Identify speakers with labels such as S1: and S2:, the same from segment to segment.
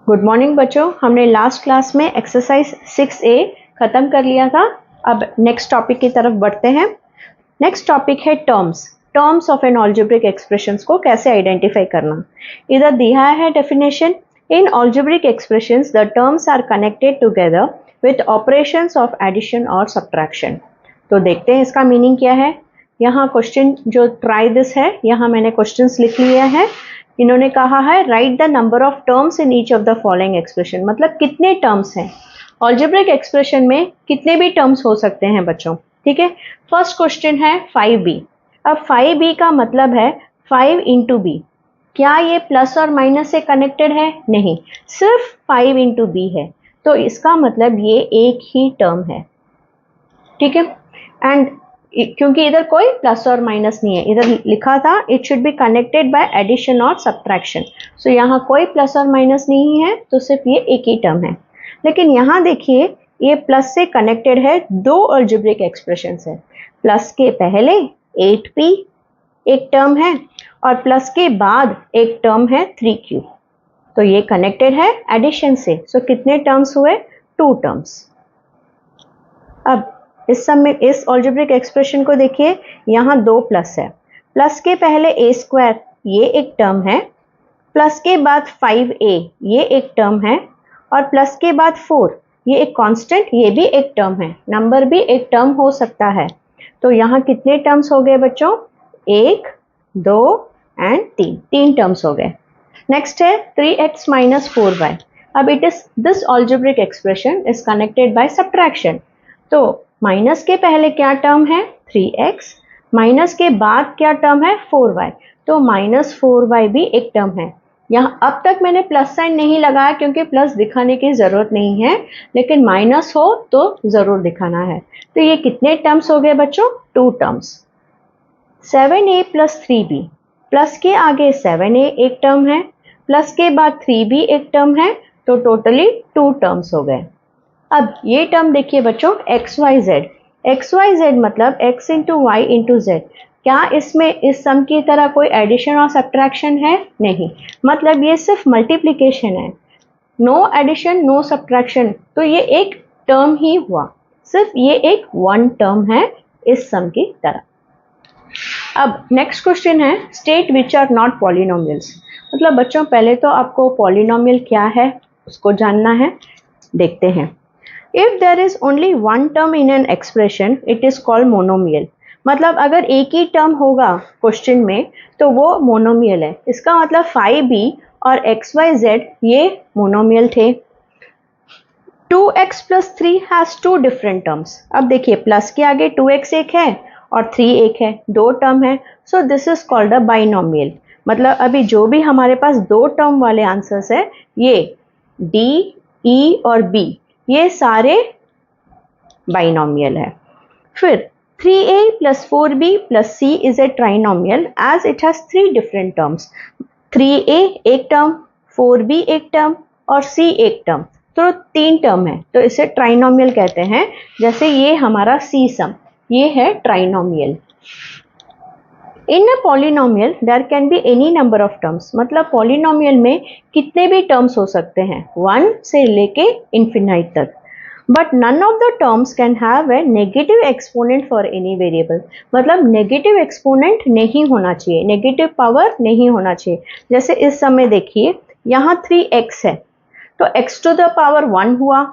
S1: Good morning बच्चों, हमने last class में एक्सरसाइज 6A खत्म कर लिया था। अब नेक्स्ट टॉपिक की तरफ बढ़ते हैं। नेक्स्ट टॉपिक है terms of an algebraic expressions को कैसे आइडेंटिफाई करना। इधर दिया है definition. In algebraic expressions the terms are connected together with operations of addition और सब्ट्रैक्शन। तो देखते हैं इसका मीनिंग क्या है। यहाँ क्वेश्चन जो ट्राई दिस है, यहाँ मैंने क्वेश्चंस लिख लिया है। इन्होंने कहा है right the number of terms in each of the following expression, मतलब कितने टर्म्स हैं अलजेब्रिक एक्सप्रेशन में, कितने भी टर्म्स हो सकते हैं बच्चों। ठीक है, फर्स्ट क्वेश्चन है 5b। अब 5b का मतलब है 5 इंटू बी। क्या ये प्लस और माइनस से कनेक्टेड है? नहीं, सिर्फ 5 इंटू बी है, तो इसका मतलब ये एक ही टर्म है। ठीक है, एंड क्योंकि इधर कोई प्लस और माइनस नहीं है, इधर लिखा था it should be connected by addition और सब्ट्रैक्शन। सो यहाँ कोई प्लस और माइनस नहीं है, तो सिर्फ ये एक ही टर्म है। लेकिन यहाँ देखिए, ये प्लस से कनेक्टेड है दो अलजेब्रिक एक्सप्रेशंस है। प्लस के पहले 8p एक टर्म है और प्लस के बाद एक टर्म है 3q, तो ये कनेक्टेड है एडिशन से। सो कितने टर्म्स हुए? 2 टर्म्स। अब इस सम में इस अलजेब्रिक एक्सप्रेशन को देखिए, यहाँ 2 प्लस है। प्लस के पहले a स्क्वायर ये एक टर्म है, प्लस के बाद 5a ये एक टर्म है, और प्लस के बाद 4 ये एक कांस्टेंट, ये भी एक टर्म है। नंबर भी एक टर्म हो सकता है। तो यहाँ कितने टर्म्स हो गए बच्चों? 1, 2 एंड 3 टर्म्स हो गए। नेक्स्ट है 3x माइनस 4y। अब it is this algebraic expression is connected by subtraction. तो माइनस के पहले क्या टर्म है? 3x, माइनस के बाद क्या टर्म है? 4y, तो माइनस 4y भी एक टर्म है। यहाँ अब तक मैंने प्लस साइन नहीं लगाया क्योंकि प्लस दिखाने की जरूरत नहीं है, लेकिन माइनस हो तो जरूर दिखाना है। तो ये कितने टर्म्स हो गए बच्चों? 2 terms. 7a plus 3b, plus के आगे 7a एक टर्म है, प्लस के बाद 3b एक टर्म है, तो टोटली 2 टर्म्स हो गए। अब ये टर्म देखिए बच्चों, XYZ मतलब x into Y into Z. क्या इसमें इस सम की तरह कोई एडिशन और सब्ट्रैक्शन है? नहीं, मतलब ये सिर्फ मल्टीप्लिकेशन है। नो एडिशन नो सब्ट्रैक्शन, तो ये एक टर्म ही हुआ, सिर्फ ये एक 1 टर्म है इस सम की तरह। अब नेक्स्ट क्वेश्चन है state which are not polynomials. मतलब बच्चों पहले तो आपको पॉलिनोमियल क्या है उसको जानना है। देखते हैं। If there is only one term in an expression, it is called monomial. मतलब अगर एक ही टर्म होगा क्वेश्चन में तो वो मोनोमियल है। इसका मतलब 5b और xyz ये मोनोमियल थे। 2x plus 3 has 2 different terms. अब देखिए, प्लस के आगे 2x एक है और 3 एक है, 2 टर्म है। सो this is called a binomial. मतलब अभी जो भी हमारे पास 2 टर्म वाले आंसर्स है, ये d, e और b, ये सारे बाइनोमियल है। फिर 3a plus 4b plus c is a trinomial as it has 3 different terms. 3a एक टर्म, 4b एक टर्म और c एक टर्म, तो 3 टर्म है, तो इसे ट्राइनोमियल कहते हैं। जैसे ये हमारा c सम, ये है trinomial. In a polynomial there can be any number of terms. मतलब पॉलिनोमियल में कितने भी टर्म्स हो सकते हैं, 1 से लेके इन्फिनाइट तक। But none of the terms can have a negative exponent for any variable. मतलब नेगेटिव एक्सपोनेंट नहीं होना चाहिए, नेगेटिव पावर नहीं होना चाहिए। जैसे इस समय देखिए, यहाँ 3x है, तो x टू द पावर 1 हुआ,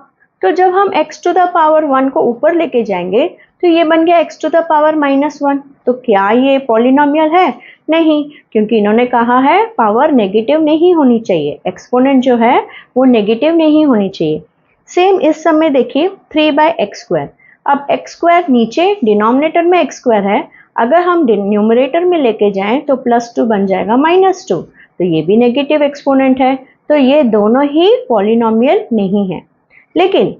S1: तो जब हम x टू द पावर 1 को ऊपर लेके जाएंगे तो ये बन गया x टू द पावर -1। तो क्या ये पॉलिनोमियल है? नहीं, क्योंकि इन्होंने कहा है पावर नेगेटिव नहीं होनी चाहिए, एक्सपोनेंट जो है वो नेगेटिव नहीं होनी चाहिए। सेम इस समय देखिए 3/x²। अब x² नीचे डिनोमिनेटर में x² है, अगर हम न्यूमरेटर में लेके जाएं तो +2 बन जाएगा -2, तो ये भी नेगेटिव एक्सपोनेंट है। तो ये दोनों ही पॉलिनोमियल नहीं है। लेकिन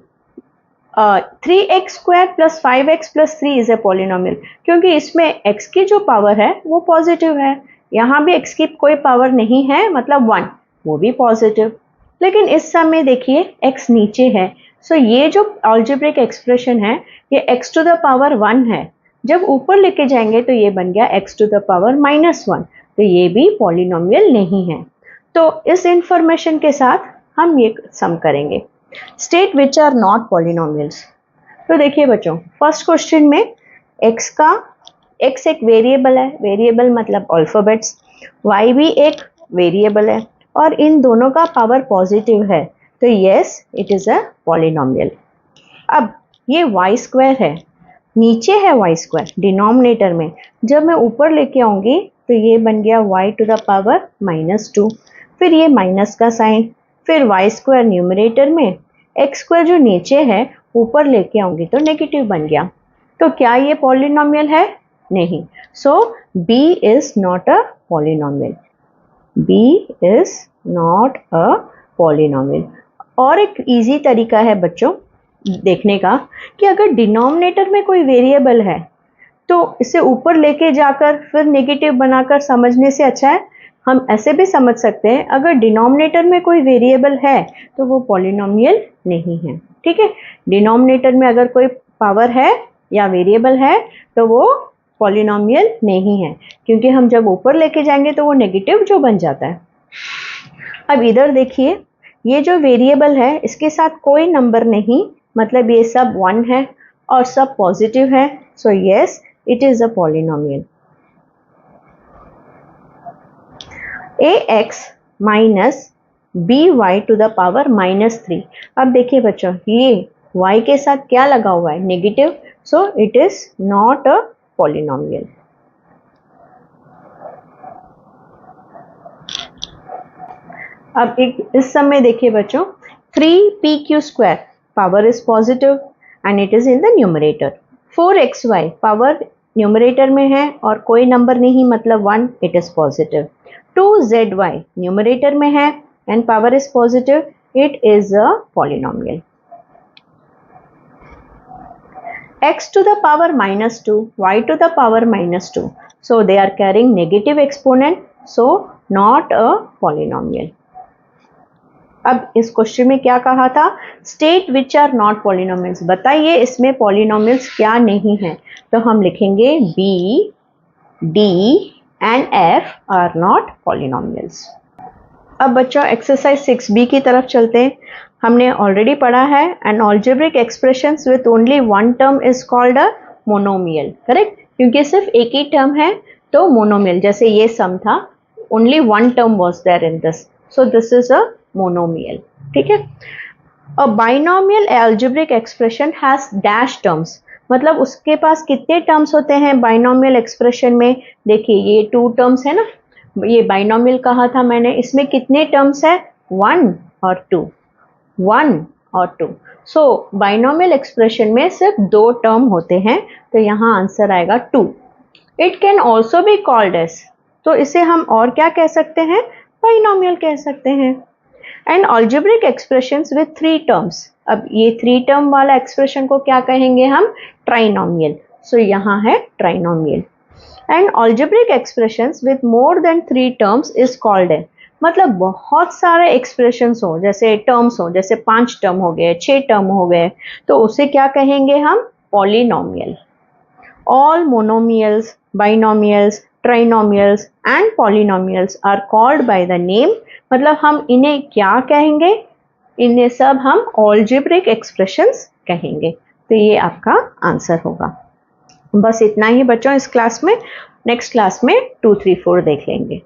S1: 3x² + 5x + 3 is a polynomial, क्योंकि इसमें x की जो पावर है वो पॉजिटिव है। यहाँ भी x की कोई पावर नहीं है, मतलब 1, वो भी पॉजिटिव। लेकिन इस समय देखिए x नीचे है, सो ये जो अलजेब्रिक एक्सप्रेशन है ये x टू द पावर 1 है। जब ऊपर लेके जाएंगे तो ये बन गया x टू द पावर -1, तो ये भी पॉलिनोमियल नहीं है। तो इस इंफॉर्मेशन के साथ हम ये सम करेंगे। State which are not polynomials. तो देखिए बच्चों, फर्स्ट क्वेश्चन में x एक वेरिएबल है, वेरिएबल मतलब अल्फाबेट्स, y भी एक वेरिएबल है और इन दोनों का पावर पॉजिटिव है, तो yes it is a polynomial. अब ये y स्क्वायर है, नीचे है y स्क्वायर डिनोमिनेटर में, जब मैं ऊपर लेके आऊंगी तो ये बन गया y टू द पावर -2, फिर ये माइनस का साइन, फिर y स्क्वायर न्यूमरेटर में, x स्क्वायर जो नीचे है ऊपर लेके आऊंगी तो नेगेटिव बन गया। तो क्या ये पॉलिनोमियल है? नहीं। सो b is not a polynomial, b is not a polynomial. और एक इजी तरीका है बच्चों देखने का कि अगर डिनोमिनेटर में कोई वेरिएबल है तो इसे ऊपर लेके जाकर फिर नेगेटिव बनाकर समझने से अच्छा है हम ऐसे भी समझ सकते हैं, अगर डिनोमिनेटर में कोई वेरिएबल है तो वो पॉलिनोमियल नहीं है। ठीक है, डिनोमिनेटर में अगर कोई पावर है या वेरिएबल है तो वो पॉलिनोमियल नहीं है, क्योंकि हम जब ऊपर लेके जाएंगे तो वो नेगेटिव जो बन जाता है। अब इधर देखिए, ये जो वेरिएबल है इसके साथ कोई नंबर नहीं, मतलब ये सब 1 है और सब पॉजिटिव है, so yes it is a polynomial. ax minus by to the power -3। अब देखिए बच्चों, ये y के साथ क्या लगा हुआ है? Negative, so it is not a polynomial. अब एक इस समय देखिए बच्चों, 3pq² power is positive and it is in the numerator. 4xy power numerator में है और कोई नंबर नहीं, मतलब 1, it is positive. 2zy numerator में है and power is positive, it is a polynomial. x to the power -2, y to the power -2, so they are carrying negative exponent, so not a polynomial. अब इस question में क्या कहा था? State which are not polynomials. बताइए इसमें polynomials क्या नहीं है? तो हम लिखेंगे b, d and f are not polynomials. अब बच्चों एक्सरसाइज 6b की तरफ चलते हैं। हमने ऑलरेडी पढ़ा है N algebraic expressions with only one term is called a monomial, correct? क्योंकि सिर्फ एक ही टर्म है तो मोनोमियल। जैसे ये सम था, only one term was there in this, so this is a monomial. ठीक है, a binomial algebraic expression has dash terms, मतलब उसके पास कितने टर्म्स होते हैं बाइनोमियल एक्सप्रेशन में? देखिए ये 2 टर्म्स है ना, ये बाइनोमियल कहा था मैंने, इसमें कितने टर्म्स है? 1 और 2, 1 और 2। सो बाइनोमियल एक्सप्रेशन में सिर्फ 2 टर्म होते हैं, तो यहाँ आंसर आएगा 2। It can also be called as, तो इसे हम और क्या कह सकते हैं? बाइनोमियल कह सकते हैं। And algebraic expressions with 3 terms, अब ये 3 टर्म वाला एक्सप्रेशन को क्या कहेंगे हम? ट्राइनोमियल। सो यहाँ है trinomial. And algebraic expressions with more than 3 terms is called है, मतलब बहुत सारे एक्सप्रेशंस हो, जैसे टर्म्स हो, जैसे 5 टर्म हो गए, 6 टर्म हो गए, तो उसे क्या कहेंगे हम? Polynomial. All monomials, binomials, trinomials and polynomials are called by the name, मतलब हम इन्हें क्या कहेंगे? इन्हें सब हम अलजेब्रिक एक्सप्रेशंस कहेंगे। तो ये आपका आंसर होगा। बस इतना ही बच्चों इस क्लास में। नेक्स्ट क्लास में 2, 3, 4 देख लेंगे।